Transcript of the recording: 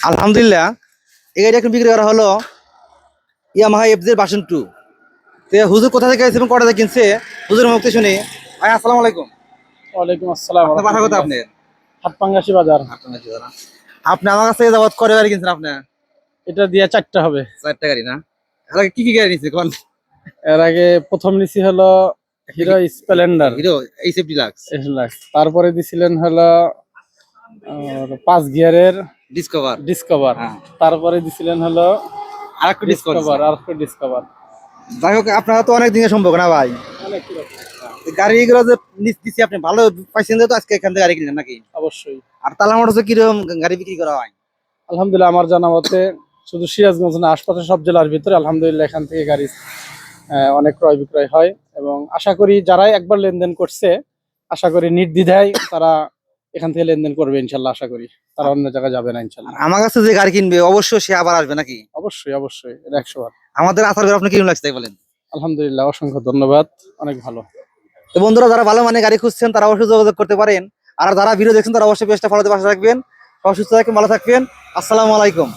আলহামদুলিল্লাহ, এই গাড়ি এখন বিক্রি করা হলো ইয়ামাহা এফজেড ভার্সন 2। তো হুজুর কোথা থেকে এসেছেন, কটা থেকে কিনছে, হুজুরের মুক্তি শুনি। ভাই আসসালামু আলাইকুম। ওয়ালাইকুম আসসালাম আপনার বাসা কোথায়? রাহমাতুল্লাহ। আপনার হাটপাঙ্গাসী বাজার। আপনি আমার কাছ থেকে যাবত করে গাড়ি কিনছেন আপনি? এটা দিয়ে 4টা হবে। 4টা গাড়ি না? আর আগে কি কি গাড়ি নিচ্ছে কোন? এর আগে প্রথম নিছি হলো hero Splendor hero HF deluxe, তারপরে দিছিলেন হলো 5 গিয়ারের ডিসকভার, ডিসকভার। হ্যাঁ, তারপরে দিছিলেন হলো আর একটা ডিসকভার। আর একটা ডিসকভার। যাই হোক, আপনারা তো অনেক দিনের সম্পর্ক না ভাই? অনেক গাড়িগুলো যে দিচ্ছি আপনি ভালো পাইছেন, তো আজকে এখান থেকে গাড়ি কিনলেন নাকি? অবশ্যই। আর তালা মোটরসে কিরকম গাড়ি বিক্রি করা হয়? আলহামদুলিল্লাহ, আমার জানা মতে শুধু সিরাজগঞ্জ না, আশপাশের সব জেলার ভিতরে আলহামদুলিল্লাহ এখান থেকে গাড়ি অনেক ক্রয় বিক্রয় হয়। এবং আশা করি যারাই একবার লেনদেন করছে, আশা করি নির্দ্বিধায় তারা এখান থেকে লেনদেন করবে ইনশাল্লাহ। আশা করি তারা অন্য জায়গায় যাবে না ইনশাল্লাহ। আমার কাছে যে গাড়ি কিনবে অবশ্যই সে আবার আসবে নাকি? অবশ্যই অবশ্যই, এটা 100 বার। আমাদের আসার পর আপনি কিরকম লাগছে তাই বলেন? আলহামদুলিল্লাহ, অসংখ্য ধন্যবাদ, অনেক ভালো। তো বন্ধুরা, যারা ভালো মানে গাড়ি খুঁজছেন তারা অবশ্যই যোগাযোগ করতে পারেন। আর যারা ভিডিও দেখছেন তারা অবশ্যই পেজটা ফলোতে পাশে রাখবেন। সব সুস্থ থাকবেন, ভালো থাকবেন। আসসালামু আলাইকুম।